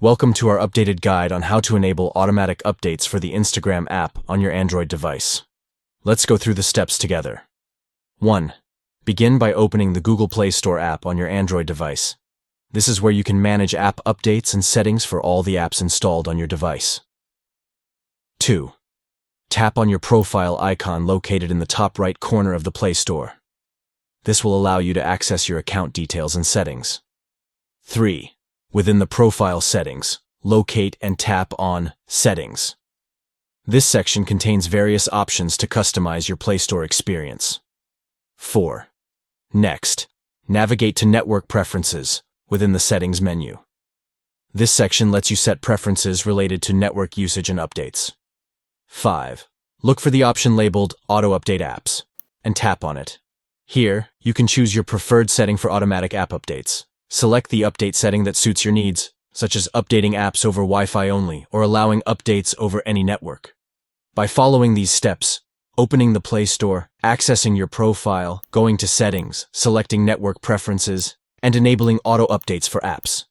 Welcome to our updated guide on how to enable automatic updates for the Instagram app on your Android device. Let's go through the steps together. 1. Begin by opening the Google Play Store app on your Android device. This is where you can manage app updates and settings for all the apps installed on your device. 2. Tap on your profile icon located in the top right corner of the Play Store. This will allow you to access your account details and settings. 3. Within the profile settings, locate and tap on Settings. This section contains various options to customize your Play Store experience. 4. Next, navigate to Network Preferences within the Settings menu. This section lets you set preferences related to network usage and updates. 5. Look for the option labeled Auto Update Apps and tap on it. Here, you can choose your preferred setting for automatic app updates. Select the update setting that suits your needs, such as updating apps over Wi-Fi only or allowing updates over any network. By following these steps, opening the Play Store, accessing your profile, going to Settings, selecting Network Preferences, and enabling auto updates for apps,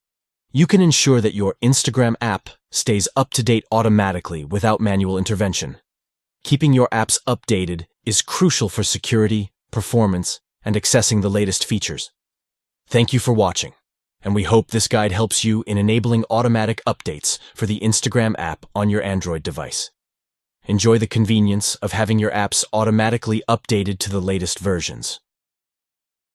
you can ensure that your Instagram app stays up to date automatically without manual intervention. Keeping your apps updated is crucial for security, performance, and accessing the latest features. Thank you for watching, and we hope this guide helps you in enabling automatic updates for the Instagram app on your Android device. Enjoy the convenience of having your apps automatically updated to the latest versions.